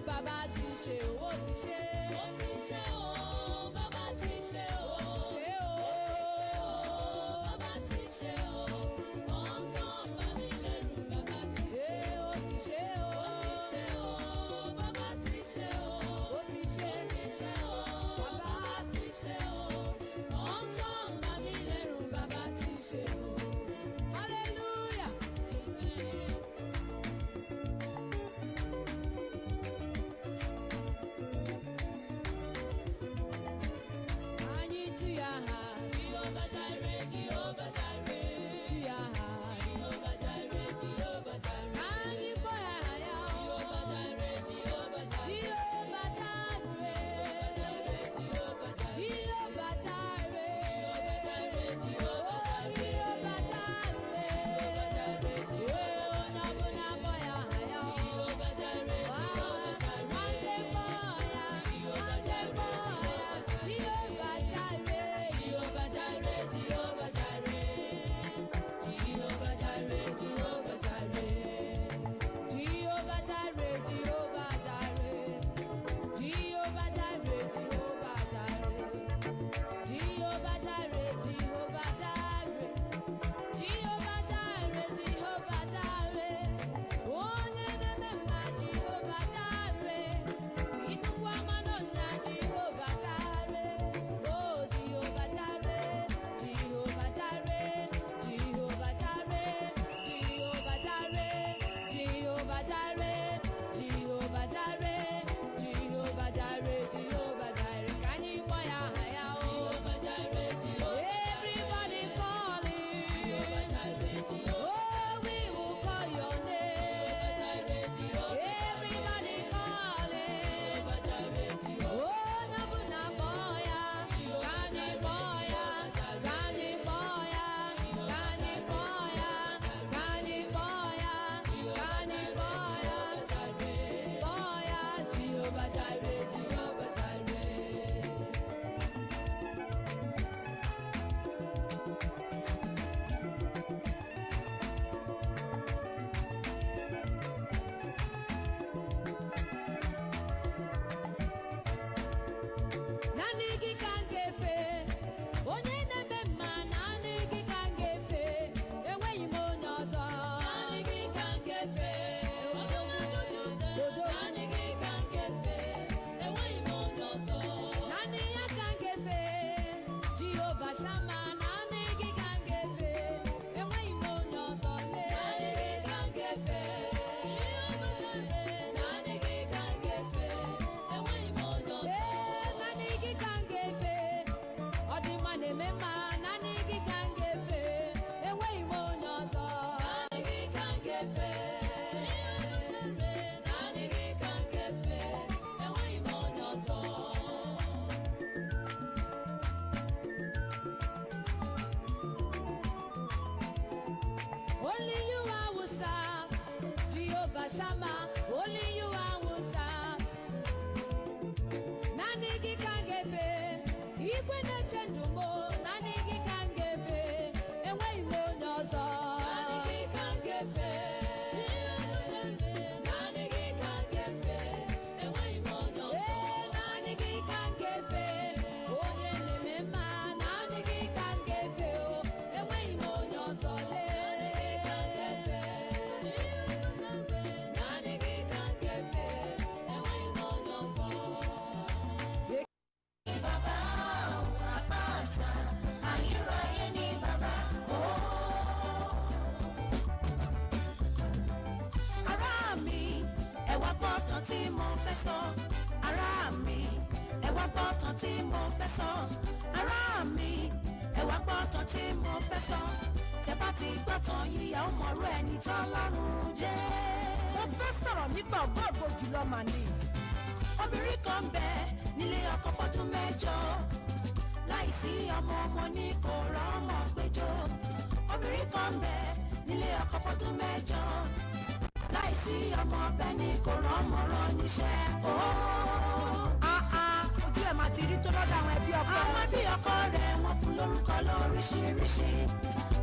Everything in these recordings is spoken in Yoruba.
bàbá ti ṣe ó ti ṣe. Ó ti ṣe o, bàbá ti ṣe o. Ó ti ṣe o, bàbá ti ṣe o. Ohun tó ń bà mí lẹ́rù bàbá ti ṣe. Ó ti ṣe o. Ó ti ṣe o, bàbá ti ṣe o. Ó ti ṣe o, bàbá ti ṣe o. Ohun tó ń bà mí lẹ́rù bàbá ti ṣe o. Hallelujah.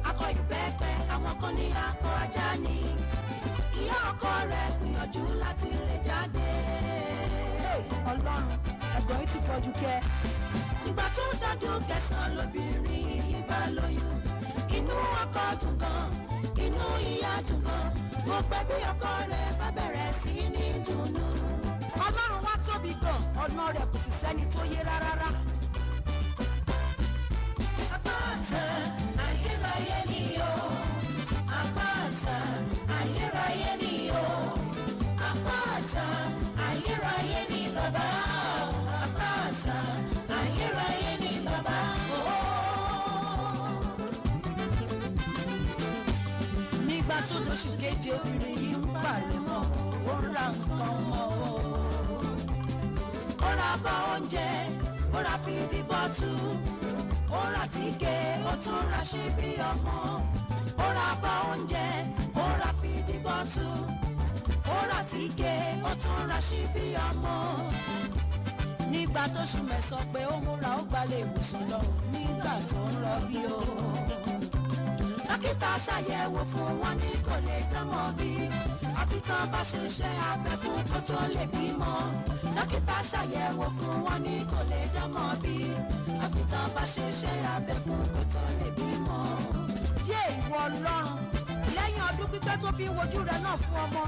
Akọ ìbẹ́pẹ, àwọn kan ní akọ ajá ni. Ìyá ọkọ rẹ̀ gbìyànjú láti lè jáde. Mọ́júkẹ́. Nígbà tó dájú kẹsàn-án lóbìnrin yìí bá lóyún, inú ọkọ dùn gan, inú ìyá dùn gan, mo pẹ́ bí ọkọ rẹ̀ bá bẹ̀rẹ̀ sí ní dùnnú. Ọlọ́run wá tóbi gan, ọ̀nà rẹ̀ kò sì sẹ́ni tó yé rárá. Àpáta ayérayé ni o, àpáta ayérayé ni o, àpáta ayérayé ni bàbá, àpáta ayérayé ni bàbá. Nígbà tó lóṣù keje obìnrin yìí ń pàlẹ́ mọ́, ó ra nǹkan mọ́ o. Ó ra bá oúnjẹ, ó ra fìdí bọ́tù, ó ra tíkè, ó tún ra ṣíbí ọmọ. Ó ra bá oúnjẹ, ó ra fìdí bọ́tù, ó ra tíkè, ó tún ra ṣíbí ọmọ. Nígbà tó ṣù mẹ́sàn pé ó múra ó gbalẹ̀ ìwòsàn lọ nígbà tó ń rọbí o. Dókítà ṣàyẹ̀wò fún wọn ní kò lè tọ́mọ bí, àfi tán bá ṣiṣẹ́ abẹ fún kó tó lè bímọ. Dókítà ṣàyẹ̀wò fún wọn ní kò lè tọ́mọ bí, àfi tán bá ṣiṣẹ́ abẹ fún kó tó lè bímọ. Yé ìwọ Ọlọ́run, lẹ́yìn ọdún pípẹ́ tó fi ń wojú rẹ náà fún ọmọ,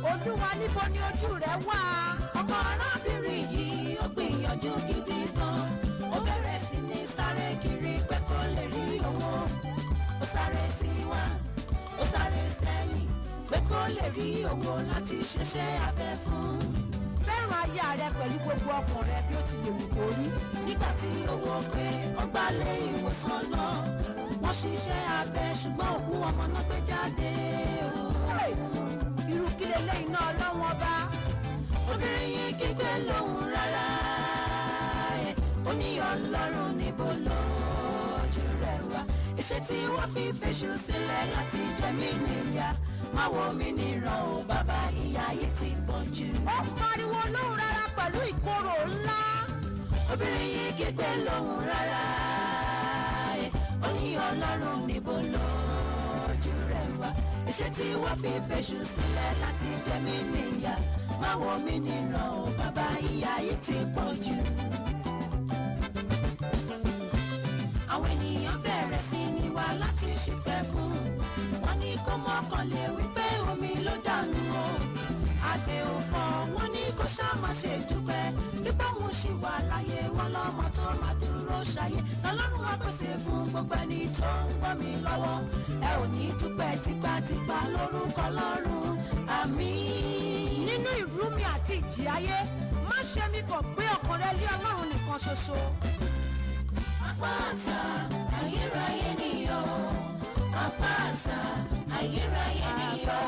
Olúwa níbo ni ojú rẹ wà? Ọkọ arábìnrin yìí ó gbìyànjú gidi gan, ó bẹ̀rẹ̀ sí ní sáré kiri pé kó lè rí owó. Ó sáré síwá, ó sáré sẹ́yìn pé kó lè rí owó láti ṣiṣẹ́ abẹ fún. Fẹ́ràn aya rẹ pẹ̀lú gbogbo ọkàn rẹ bí ó ti lè wù kó rí. Nígbà tí owó pé ọgbà lé ìwòsàn lọ, wọ́n ṣiṣẹ́ abẹ ṣùgbọ́n òkú ọmọ náà gbé jáde. Irú kí leléyìí náà Ọlọ́run ọba? Obìnrin yìí kígbe lóhùn rárá, ó ní Ọlọ́run níbo lójú rẹ̀ wá? Iṣẹ́ tí wọ́n fi fèṣù sílẹ̀ láti jẹ mí níyà, máa wo mi níran o bàbá, ìyà yìí ti pọ̀ jù. Ó pariwo lóhùn rárá pẹ̀lú ìkorò ńlá. Obìnrin yìí kígbe lóhùn rárá, ó ní Ọlọ́run níbo lójú rẹ̀ wá? Iṣẹ́ tí wọ́n fi fèṣù sílẹ̀ láti jẹ mí níyà, máa wo mi níran o bàbá, ìyà yìí ti pọ̀ jù. Àwọn ènìyàn bẹ̀rẹ̀ sí ní wá láti ṣìpẹ̀ fún, wọ́n ní kó mọ́kànlé wípé omi ló dànù o. Àgbẹ̀ ò fọ̀, wọ́n ní kó ṣá má ṣe dúpẹ́, pípé òun ṣì wà láyé, wọn lọ́mọ tó máa dúró ṣayé. Lọ́lọ́run wá pèsè fún gbogbo ẹni tó ń gbọ́ mi lọ́wọ́. Ẹ ò ní dúpẹ́ tipátipá lórúkọ Ọlọ́run, àmín. Nínú ìrúmi àti ìjì ayé, má ṣe mí kàn gbé ọkàn rẹ lé Ọlọ́run nìkan ṣoṣo. Àpáta ayérayé ni o, àpáta ayérayé ni o,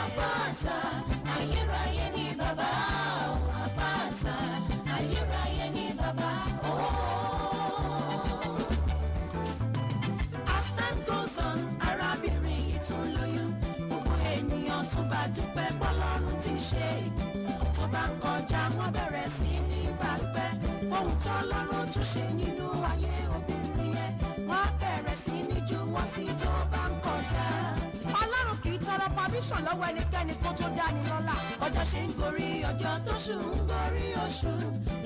àpáta ayérayé ni bàbá o, àpáta ayérayé ni bàbá o. As time goes on, arábìnrin yìí tún lóyún, gbogbo ènìyàn tún bá dúpẹ́ bọ́lọ́run ti ṣe. Tó bá ń kọjá wọ́n bẹ̀rẹ̀ sí ní bàgbẹ́ fóhun tó lọ́rùn tún ṣe nínú ayé obìnrin yẹn, wọ́n bẹ̀rẹ̀ sí ní juwọ́ sí tó bá ń kọjá. Ọlọ́run kì í tọrọ permission lọ́wọ́ ẹnikẹ́ni kó tó dáni lọ́lá. Ọjọ́ ṣe ń gorí ọjọ́, tóṣù ń gorí oṣù,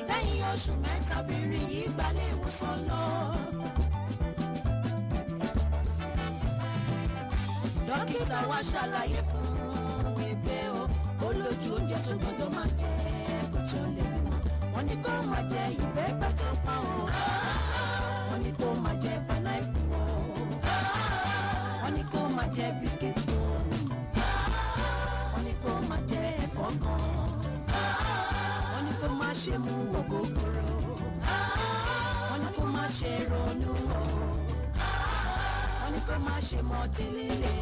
lẹ́yìn oṣù mẹ́ta obìnrin yìí gbalẹ̀ ìwòsàn lọ. Dókítà wá ṣàlàyé fún wípé ó lójú oúnjẹ tó gbọdọ̀ máa jẹ kó tó lè bímọ. Wọ́n ní kó máa jẹ ìbẹ́pẹ tó pọ́n o, wọ́n ní kó máa jẹ pineapple o, wọ́n ní kó máa jẹ biscuit bone, wọ́n ní kó máa jẹ ẹ̀fọ́ gan, wọ́n ní kó máa ṣe mu ògógóró, wọ́n ní kó máa ṣe ronú o, wọ́n ní kó máa ṣe mọtí líle.